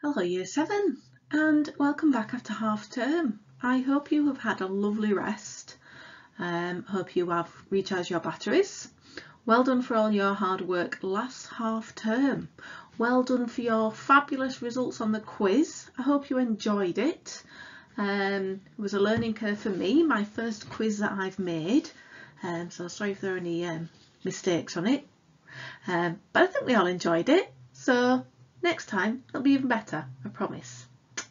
Hello Year 7 and welcome back after half term. I hope you have had a lovely rest. Hope you have recharged your batteries. Well done for all your hard work last half term. Well done for your fabulous results on the quiz. I hope you enjoyed it. It was a learning curve for me, my first quiz that I've made. So sorry if there are any mistakes on it. But I think we all enjoyed it. So next time it'll be even better, I promise.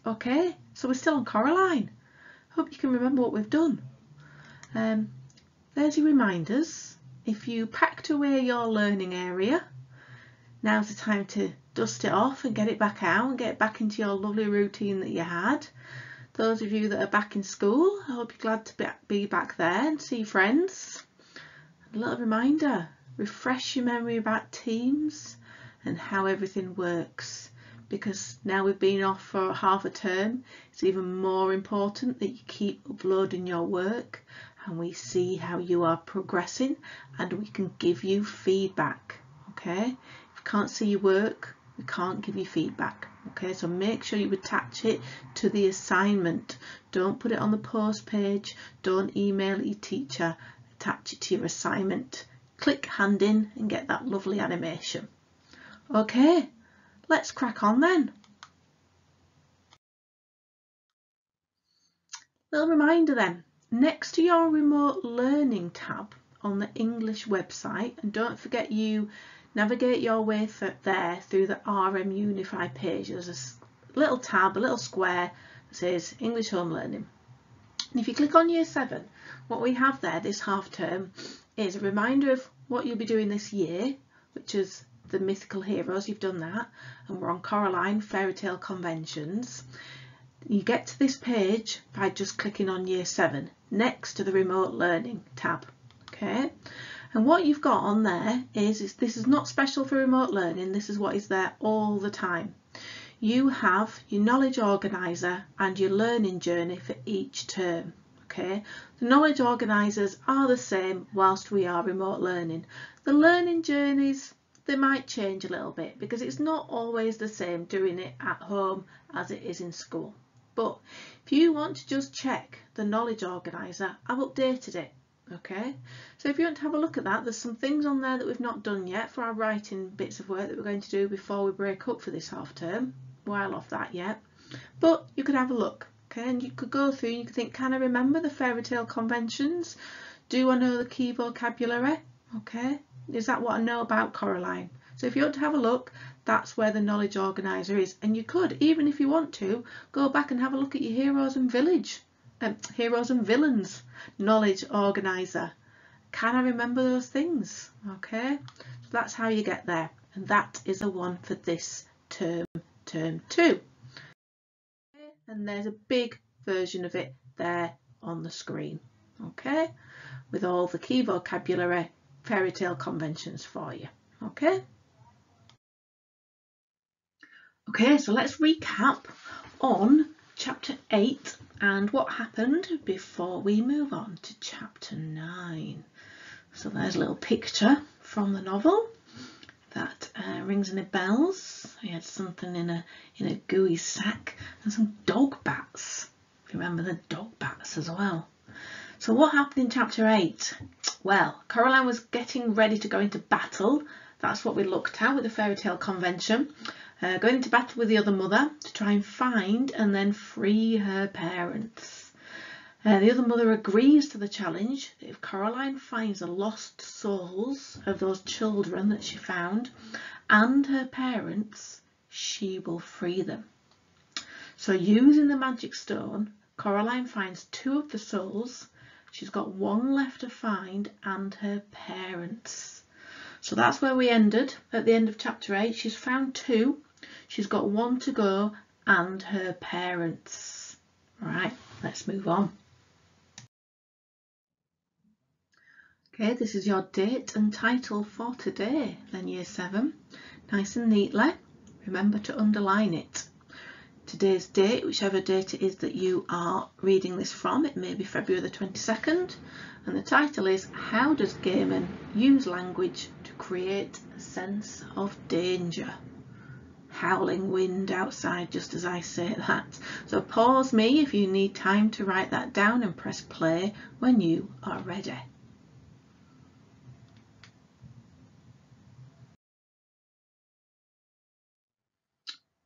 Okay, so we're still on Coraline. Hope you can remember what we've done. There's your reminders. If you packed away your learning area, now's the time to dust it off and get it back out and get back into your lovely routine that you had. Those of you that are back in school, I hope you're glad to be back there and see friends. A little reminder, refresh your memory about teams and how everything works, because now we've been off for half a term, it's even more important that you keep uploading your work and we see how you are progressing and we can give you feedback. Okay, if you can't see your work, we can't give you feedback. Okay, so make sure you attach it to the assignment. Don't put it on the post page, don't email your teacher, attach it to your assignment. Click hand in and get that lovely animation. Okay, let's crack on then. Little reminder then, next to your remote learning tab on the English website, and don't forget you navigate your way there through the RM Unify page. There's a little tab, a little square that says English Home Learning. And if you click on Year 7, what we have there this half term is a reminder of what you'll be doing this year, which is the mythical heroes. You've done that, and we're on Coraline, fairy tale conventions. You get to this page by just clicking on Year 7 next to the remote learning tab. Okay, and what you've got on there is this is not special for remote learning, this is what is there all the time. You have your knowledge organizer and your learning journey for each term. Okay, the knowledge organisers are the same whilst we are remote learning. The learning journeys, they might change a little bit because it's not always the same doing it at home as it is in school. But if you want to just check the knowledge organiser, I've updated it. Okay, so if you want to have a look at that, there's some things on there that we've not done yet for our writing bits of work that we're going to do before we break up for this half term. While off that yet, but you could have a look. Okay, and you could go through and you could think, can I remember the fairy tale conventions? Do I know the key vocabulary? Okay, is that what I know about Coraline? So if you want to have a look, that's where the knowledge organizer is. And you could, even if you want to, go back and have a look at your heroes and villains knowledge organizer. Can I remember those things? Okay, so that's how you get there, and that is the one for this term 2. And there's a big version of it there on the screen, okay, with all the key vocabulary fairy tale conventions for you. Okay, so let's recap on chapter 8 and what happened before we move on to chapter 9. So there's a little picture from the novel that rings any bells. We had something in a gooey sack and some dog bats. Remember the dog bats as well. So what happened in chapter 8? Well, Coraline was getting ready to go into battle. That's what we looked at with the fairy tale convention. Going into battle with the other mother to try and find and then free her parents. The other mother agrees to the challenge that if Coraline finds the lost souls of those children that she found and her parents, she will free them. So using the magic stone, Coraline finds 2 of the souls. She's got 1 left to find and her parents. So that's where we ended at the end of chapter 8. She's found 2. She's got 1 to go and her parents. Right, let's move on. Okay, this is your date and title for today, then Year 7. Nice and neatly. Remember to underline it. Today's date, whichever date it is that you are reading this from, it may be February the 22nd. And the title is, How Does Gaiman Use Language to Create a Sense of Danger? howling wind outside just as I say that. So pause me if you need time to write that down and press play when you are ready.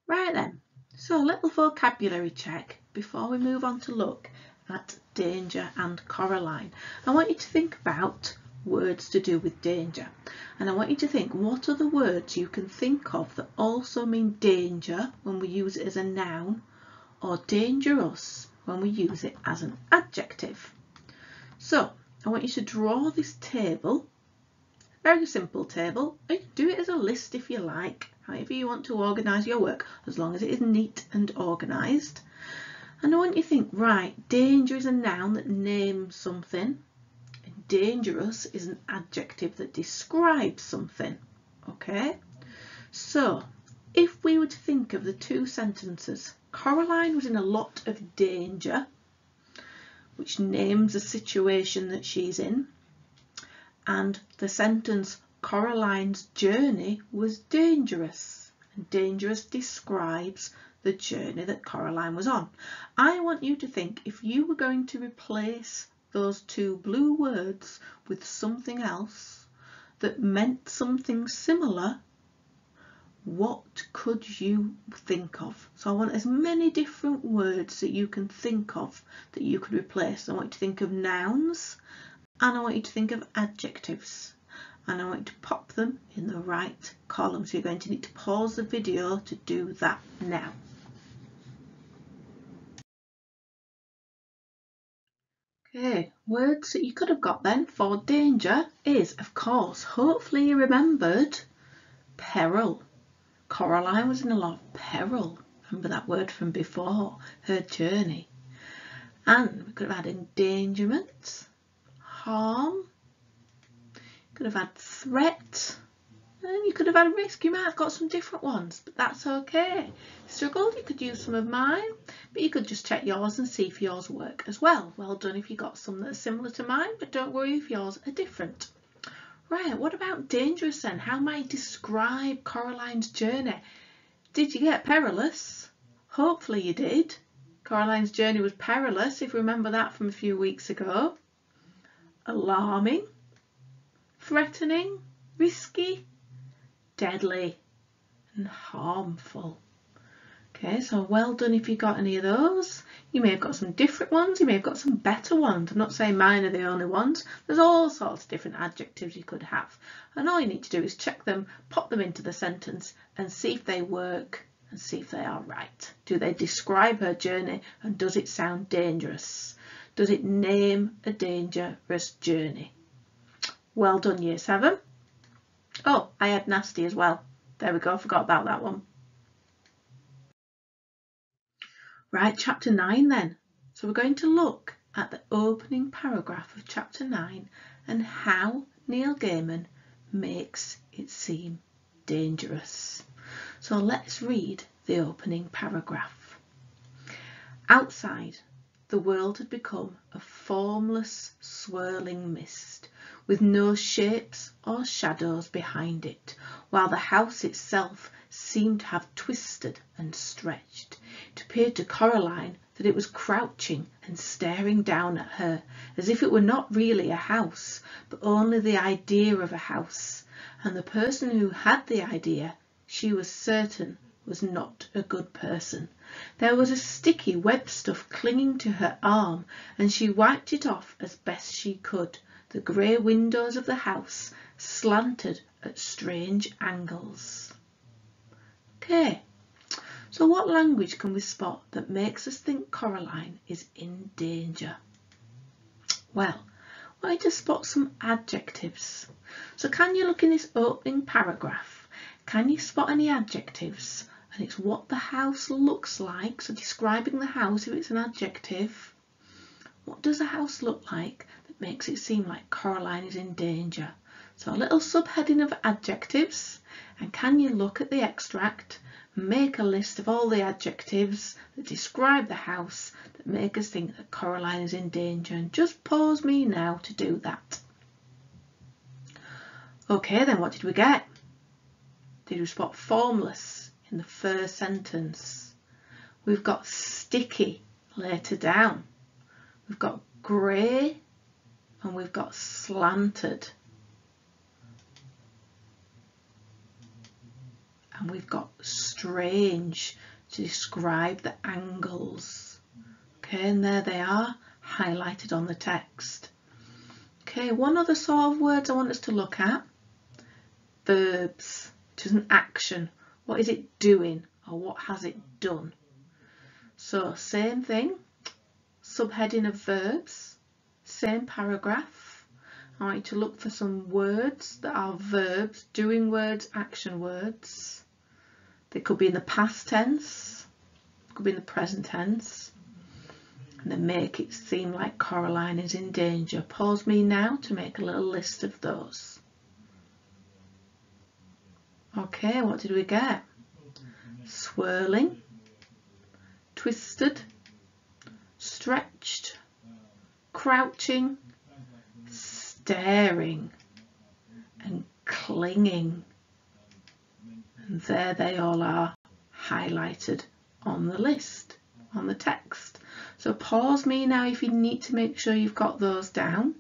Right then, so a little vocabulary check before we move on to look at danger and Coraline. I want you to think about words to do with danger, and I want you to think, what are the words you can think of that also mean danger when we use it as a noun, or dangerous when we use it as an adjective. So I want you to draw this table, very simple table. You can do it as a list if you like, however you want to organise your work, as long as it is neat and organised. And I want you to think, right, danger is a noun that names something, and dangerous is an adjective that describes something. Okay, so if we were to think of the two sentences, Coraline was in a lot of danger, which names a situation that she's in, and the sentence Coraline's journey was dangerous, and dangerous describes the journey that Coraline was on. I want you to think, if you were going to replace those two blue words with something else that meant something similar, what could you think of? So I want as many different words that you can think of that you could replace. I want you to think of nouns, and I want you to think of adjectives, and I want you to pop them in the right column. So you're going to need to pause the video to do that now. Okay, words that you could have got then for danger is, of course, hopefully you remembered, peril. Coraline was in a lot of peril. Remember that word from before, her journey. And we could have had endangerment, harm, could have had threat, and you could have had risk. You might have got some different ones, but that's okay. Struggled, you could use some of mine, but you could just check yours and see if yours work as well. Well done if you got some that are similar to mine, but don't worry if yours are different. Right, what about dangerous then? How might I describe Coraline's journey? Did you get perilous? Hopefully you did. Coraline's journey was perilous, if you remember that from a few weeks ago. Alarming, threatening, risky, deadly, and harmful. Okay, so well done if you got any of those. You may have got some different ones, you may have got some better ones. I'm not saying mine are the only ones. There's all sorts of different adjectives you could have. And all you need to do is check them, pop them into the sentence and see if they work and see if they are right. Do they describe her journey, and does it sound dangerous? Does it name a dangerous journey? Well done, Year 7. Oh, I had nasty as well. There we go, forgot about that one. Right, chapter 9 then. So we're going to look at the opening paragraph of chapter 9 and how Neil Gaiman makes it seem dangerous. So let's read the opening paragraph. Outside, the world had become a formless, swirling mist, with no shapes or shadows behind it, while the house itself seemed to have twisted and stretched. It appeared to Coraline that it was crouching and staring down at her, as if it were not really a house, but only the idea of a house, and the person who had the idea, she was certain, was not a good person. There was a sticky web stuff clinging to her arm, and she wiped it off as best she could. The grey windows of the house slanted at strange angles. Okay, so what language can we spot that makes us think Coraline is in danger? Well, I want you to spot some adjectives. So can you look in this opening paragraph? Can you spot any adjectives? And it's what the house looks like, so describing the house if it's an adjective. What does a house look like that makes it seem like Coraline is in danger? So a little subheading of adjectives, and can you look at the extract, make a list of all the adjectives that describe the house that make us think that Coraline is in danger, and just pause me now to do that. Okay then, what did we get? Did we spot formless in the first sentence. We've got sticky later down. We've got grey and we've got slanted. And we've got strange to describe the angles. Okay, and there they are, highlighted on the text. Okay, one other sort of words I want us to look at. Verbs, which is an action. What is it doing, or what has it done? So same thing, subheading of verbs, same paragraph. I want you to look for some words that are verbs, doing words, action words. They could be in the past tense, could be in the present tense. And then make it seem like Coraline is in danger. Pause me now to make a little list of those. Okay, what did we get? Swirling, twisted, stretched, crouching, staring, and clinging. And there they all are, highlighted on the list, on the text. So pause me now if you need to make sure you've got those down,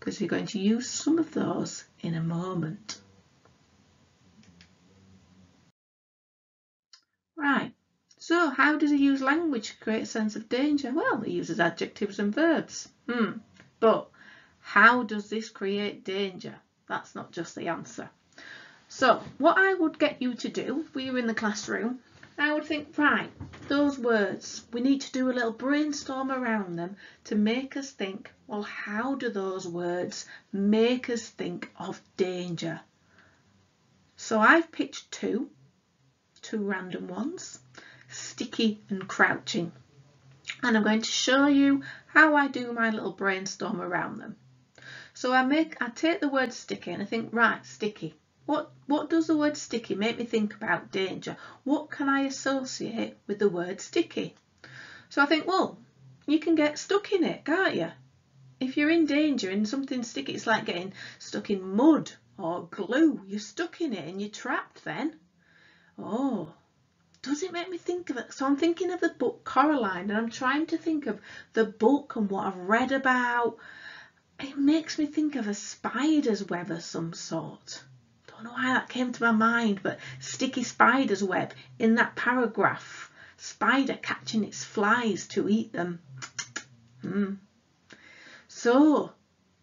because you're going to use some of those in a moment. Right, so how does he use language to create a sense of danger? Well, he uses adjectives and verbs. But how does this create danger? That's not just the answer. So what I would get you to do, if we were in the classroom, I would think, right, those words, we need to do a little brainstorm around them to make us think, well, how do those words make us think of danger? So I've picked two random ones, sticky and crouching. And I'm going to show you how I do my little brainstorm around them. So I take the word sticky and I think, right, sticky. What does the word sticky make me think about danger? What can I associate with the word sticky? So I think, well, you can get stuck in it, can't you? If you're in danger and something sticky, it's like getting stuck in mud or glue. You're stuck in it and you're trapped then. Oh, does it make me think of it? So I'm thinking of the book Coraline, and I'm trying to think of the book and what I've read about. It makes me think of a spider's web of some sort. Don't know why that came to my mind, but sticky spider's web in that paragraph. Spider catching its flies to eat them. So,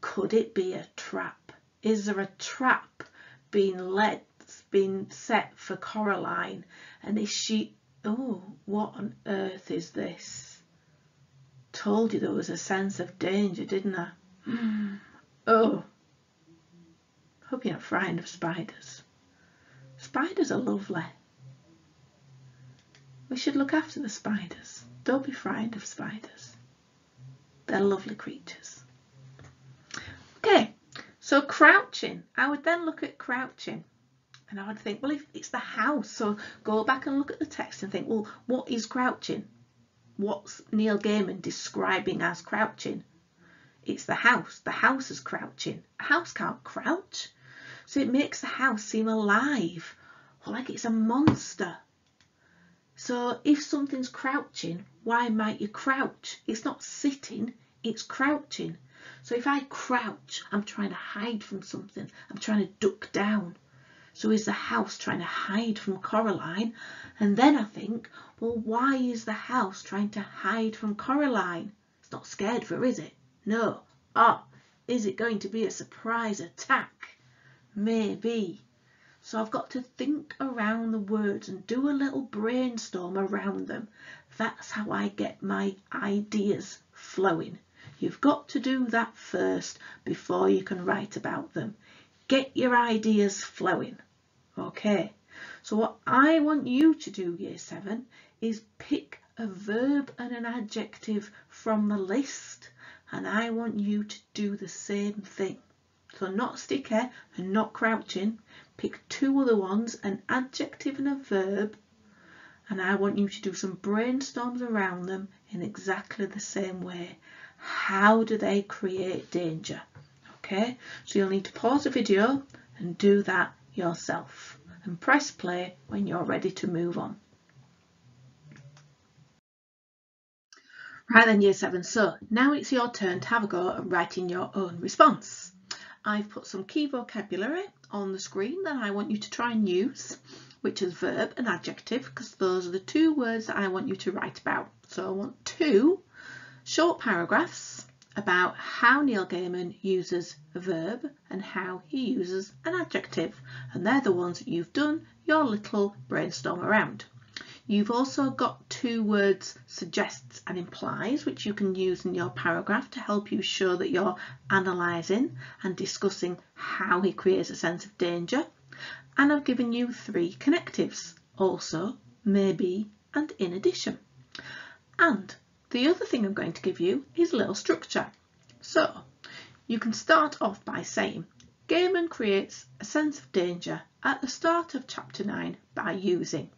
could it be a trap? Is there a trap being set for Coraline? And is she, oh, what on earth is this? Told you there was a sense of danger, didn't I? Oh. Hope you're not frightened of spiders. Spiders are lovely. We should look after the spiders. Don't be frightened of spiders. They're lovely creatures. Okay, so crouching. I would then look at crouching and I would think, well, if it's the house, so go back and look at the text and think, well, what is crouching? What's Neil Gaiman describing as crouching? It's the house. The house is crouching. A house can't crouch. So it makes the house seem alive, or like it's a monster. So if something's crouching, why might you crouch? It's not sitting, it's crouching. So if I crouch, I'm trying to hide from something. I'm trying to duck down. So is the house trying to hide from Coraline? And then I think, well, why is the house trying to hide from Coraline? It's not scared of her, is it? No. Is it going to be a surprise attack? Maybe. So I've got to think around the words and do a little brainstorm around them. That's how I get my ideas flowing. You've got to do that first before you can write about them. Get your ideas flowing. Okay. So what I want you to do, Year 7, is pick a verb and an adjective from the list. And I want you to do the same thing. So not sticky and not crouching. Pick two other ones, an adjective and a verb. And I want you to do some brainstorms around them in exactly the same way. How do they create danger? Okay, so you'll need to pause the video and do that yourself. and press play when you're ready to move on. Right then, Year 7, so now it's your turn to have a go at writing your own response. I've put some key vocabulary on the screen that I want you to try and use, which is verb and adjective, because those are the two words that I want you to write about. So I want 2 short paragraphs about how Neil Gaiman uses a verb and how he uses an adjective, and they're the ones that you've done your little brainstorm around. You've also got 2 words, suggests and implies, which you can use in your paragraph to help you show that you're analysing and discussing how he creates a sense of danger. And I've given you 3 connectives, also, maybe and in addition. And the other thing I'm going to give you is a little structure. So you can start off by saying Gaiman creates a sense of danger at the start of chapter 9 by using,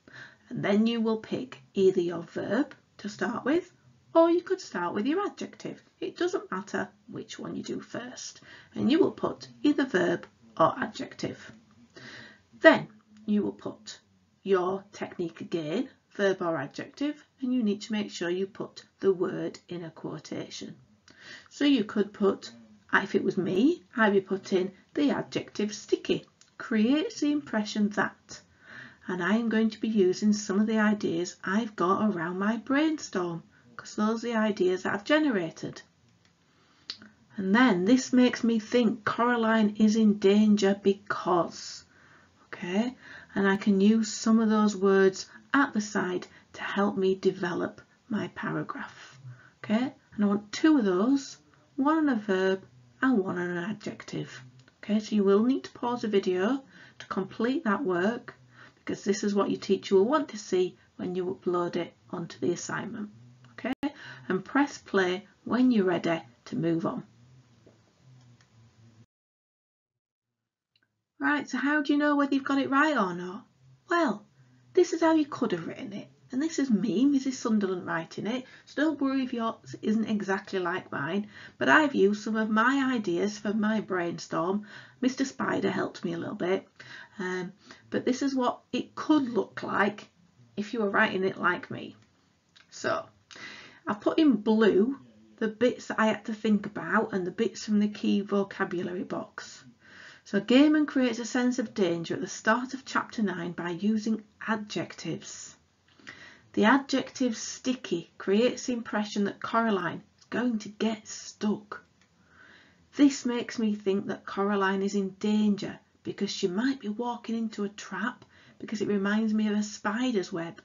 and then you will pick either your verb to start with, or you could start with your adjective. It doesn't matter which one you do first, and you will put either verb or adjective. Then you will put your technique again, verb or adjective, and you need to make sure you put the word in a quotation. So you could put, if it was me, I'd be putting the adjective sticky, creates the impression that, and I'm going to be using some of the ideas I've got around my brainstorm, because those are the ideas that I've generated. And then this makes me think Coraline is in danger because, okay, and I can use some of those words at the side to help me develop my paragraph, okay, and I want 2 of those, 1 on a verb and 1 on an adjective, okay, so you will need to pause the video to complete that work, because this is what your teacher will want to see when you upload it onto the assignment, okay, and press play when you're ready to move on. Right, so how do you know whether you've got it right or not? Well, this is how you could have written it, and this is me, Mrs. Sunderland, writing it, so don't worry if yours isn't exactly like mine, but I've used some of my ideas for my brainstorm. Mr. Spider helped me a little bit, but this is what it could look like if you were writing it like me. So I've put in blue the bits that I had to think about and the bits from the key vocabulary box. So Gaiman creates a sense of danger at the start of chapter 9 by using adjectives. The adjective sticky creates the impression that Coraline is going to get stuck. This makes me think that Coraline is in danger because she might be walking into a trap, because it reminds me of a spider's web.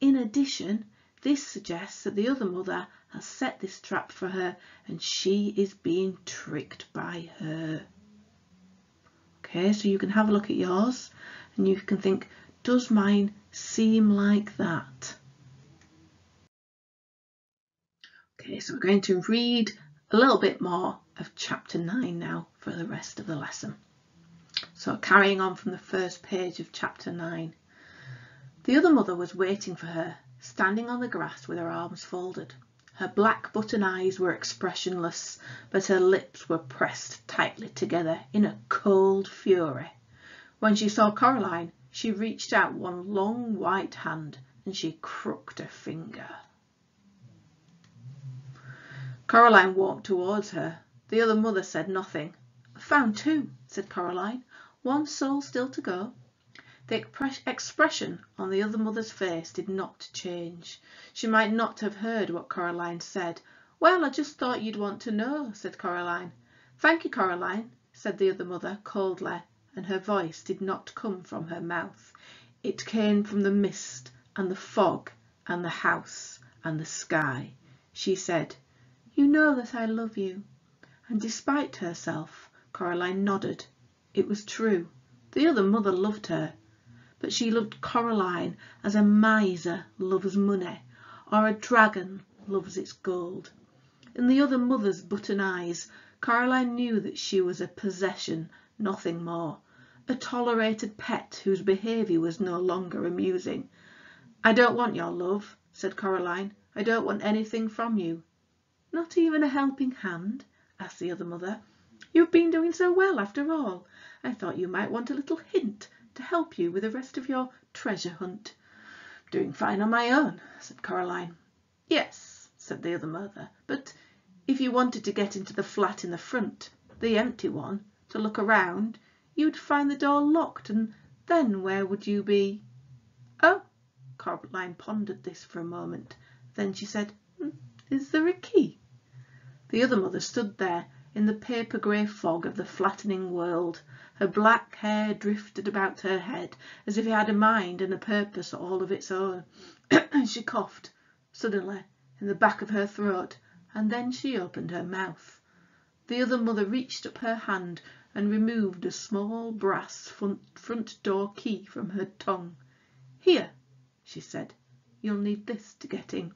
In addition, this suggests that the other mother has set this trap for her and she is being tricked by her. Okay, so you can have a look at yours and you can think, does mine seem like that? Okay, so we're going to read a little bit more of chapter 9 now for the rest of the lesson. So carrying on from the first page of chapter 9. The other mother was waiting for her, standing on the grass with her arms folded. Her black button eyes were expressionless, but her lips were pressed tightly together in a cold fury. When she saw Coraline, she reached out one long white hand and she crooked a finger. Coraline walked towards her. The other mother said nothing. "Found 2, said Coraline. "One soul still to go." The expression on the other mother's face did not change. She might not have heard what Coraline said. "Well, I just thought you'd want to know," said Coraline. "Thank you, Coraline," said the other mother coldly, and her voice did not come from her mouth. It came from the mist and the fog and the house and the sky. She said, "You know that I love you." And despite herself, Coraline nodded. It was true. The other mother loved her, but she loved Coraline as a miser loves money, or a dragon loves its gold. In the other mother's button eyes, Coraline knew that she was a possession, nothing more, a tolerated pet whose behaviour was no longer amusing. "I don't want your love," said Coraline. "I don't want anything from you." "Not even a helping hand?" asked the other mother. "You've been doing so well after all. I thought you might want a little hint to help you with the rest of your treasure hunt. Doing fine on my own, said Caroline. Yes, said the other mother, but if you wanted to get into the flat in the front, the empty one, to look around, you'd find the door locked, and then where would you be? Oh, Caroline pondered this for a moment. Then she said, Is there a key? The other mother stood there in the paper-grey fog of the flattening world. Her black hair drifted about her head as if it had a mind and a purpose all of its own. She coughed suddenly in the back of her throat, and then she opened her mouth. The other mother reached up her hand and removed a small brass front door key from her tongue. Here, she said, you'll need this to get in.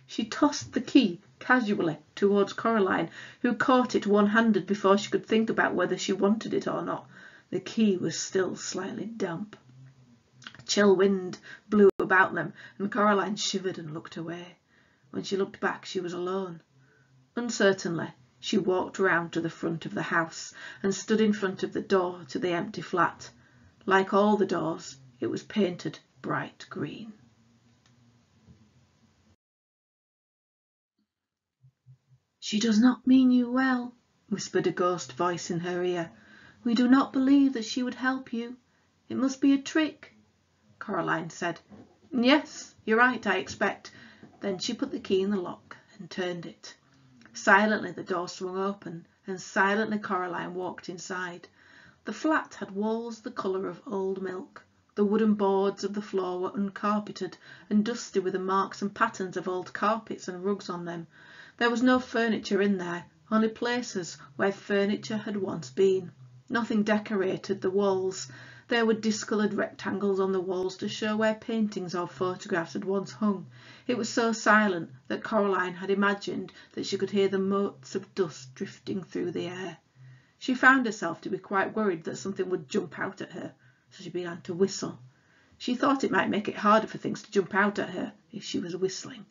She tossed the key casually towards Caroline, who caught it one-handed before she could think about whether she wanted it or not. The key was still slightly damp. A chill wind blew about them, and Caroline shivered and looked away. When she looked back, she was alone. Uncertainly, she walked round to the front of the house and stood in front of the door to the empty flat. Like all the doors, it was painted bright green. She does not mean you well, whispered a ghost voice in her ear. We do not believe that she would help you. It must be a trick. Caroline said, Yes, you're right, I expect. Then she put the key in the lock and turned it. Silently the door swung open, and silently Caroline walked inside. The flat had walls the colour of old milk. The wooden boards of the floor were uncarpeted and dusty with the marks and patterns of old carpets and rugs on them. There was no furniture in there, only places where furniture had once been. Nothing decorated the walls. There were discoloured rectangles on the walls to show where paintings or photographs had once hung. It was so silent that Caroline had imagined that she could hear the motes of dust drifting through the air. She found herself to be quite worried that something would jump out at her, so she began to whistle. She thought it might make it harder for things to jump out at her if she was whistling.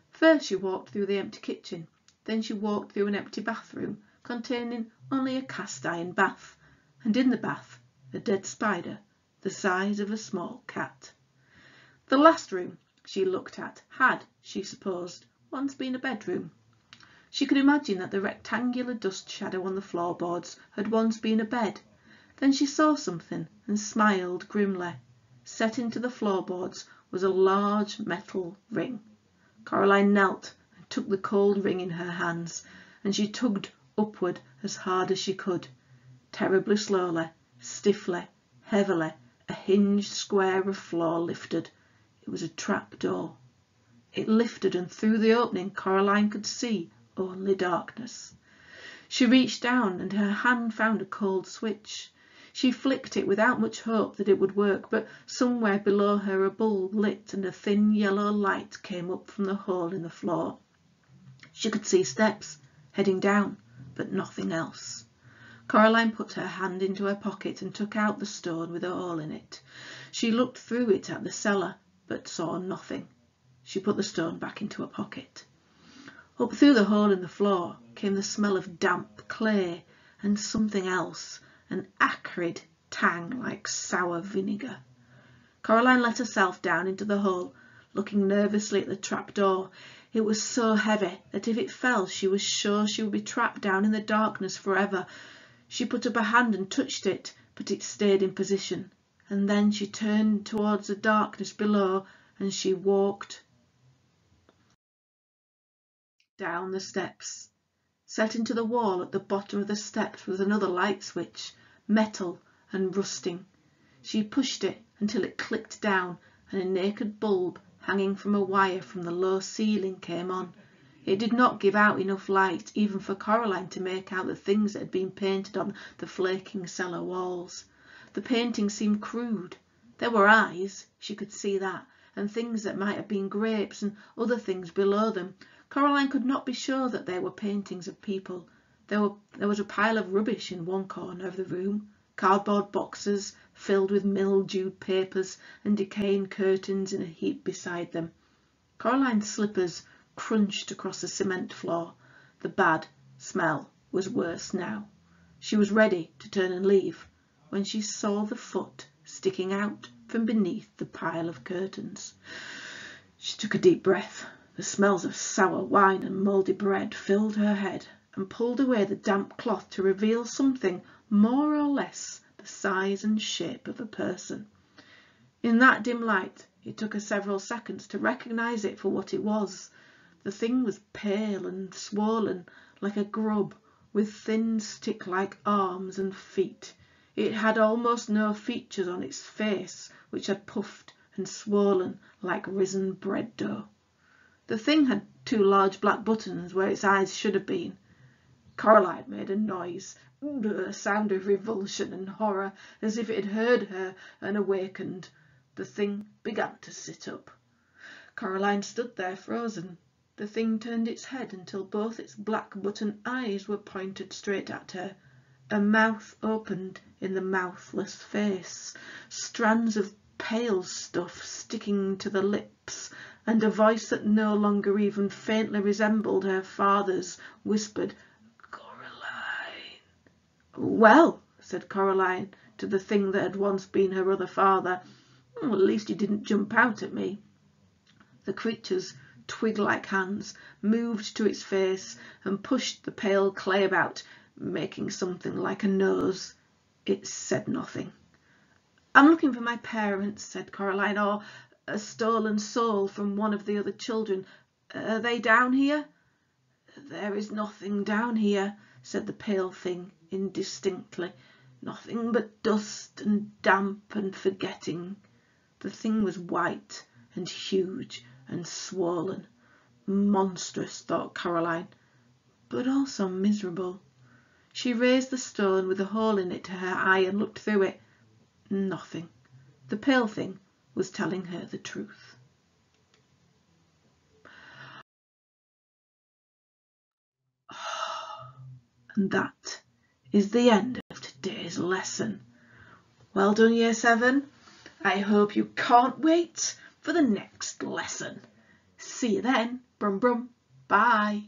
First she walked through the empty kitchen, then she walked through an empty bathroom containing only a cast-iron bath, and in the bath a dead spider the size of a small cat. The last room she looked at had, she supposed, once been a bedroom. She could imagine that the rectangular dust shadow on the floorboards had once been a bed. Then she saw something and smiled grimly. Set into the floorboards was a large metal ring. Caroline knelt and took the cold ring in her hands, and she tugged upward as hard as she could. Terribly slowly, stiffly, heavily, a hinged square of floor lifted. It was a trap door. It lifted, and through the opening Caroline could see only darkness. She reached down, and her hand found a cold switch. She flicked it without much hope that it would work, but somewhere below her a bulb lit and a thin yellow light came up from the hole in the floor. She could see steps heading down, but nothing else. Caroline put her hand into her pocket and took out the stone with a hole in it. She looked through it at the cellar, but saw nothing. She put the stone back into her pocket. Up through the hole in the floor came the smell of damp clay and something else, an acrid tang like sour vinegar. Caroline let herself down into the hole, looking nervously at the trapdoor. It was so heavy that if it fell she was sure she would be trapped down in the darkness forever. She put up her hand and touched it, but it stayed in position. And then she turned towards the darkness below, and she walked down the steps. Set into the wall at the bottom of the steps was another light switch, metal and rusting. She pushed it until it clicked down, and a naked bulb hanging from a wire from the low ceiling came on. It did not give out enough light even for Caroline to make out the things that had been painted on the flaking cellar walls. The painting seemed crude. There were eyes, she could see that, and things that might have been grapes and other things below them. Caroline could not be sure that they were paintings of people. There was a pile of rubbish in one corner of the room, cardboard boxes filled with mildewed papers and decaying curtains in a heap beside them. Caroline's slippers crunched across the cement floor. The bad smell was worse now. She was ready to turn and leave when she saw the foot sticking out from beneath the pile of curtains. She took a deep breath. The smells of sour wine and mouldy bread filled her head, and pulled away the damp cloth to reveal something more or less the size and shape of a person. In that dim light, it took her several seconds to recognise it for what it was. The thing was pale and swollen, like a grub, with thin stick-like arms and feet. It had almost no features on its face, which had puffed and swollen like risen bread dough. The thing had 2 large black buttons where its eyes should have been. Caroline made a noise, a sound of revulsion and horror, as if it had heard her and awakened. The thing began to sit up. Caroline stood there frozen. The thing turned its head until both its black button eyes were pointed straight at her. A mouth opened in the mouthless face, strands of pale stuff sticking to the lips, and a voice that no longer even faintly resembled her father's whispered, "Caroline." "Well," said Caroline to the thing that had once been her other father, "at least you didn't jump out at me." The creature's twig-like hands moved to its face and pushed the pale clay about, making something like a nose. It said nothing. "I'm looking for my parents," said Caroline, "or a stolen soul from one of the other children. Are they down here?" "There is nothing down here," said the pale thing indistinctly. "Nothing but dust and damp and forgetting." The thing was white and huge and swollen. Monstrous, thought Caroline, but also miserable. She raised the stone with a hole in it to her eye and looked through it. Nothing. The pale thing was telling her the truth. And that is the end of today's lesson. Well done, Year 7. I hope you can't wait for the next lesson. See you then. Brum brum. Bye.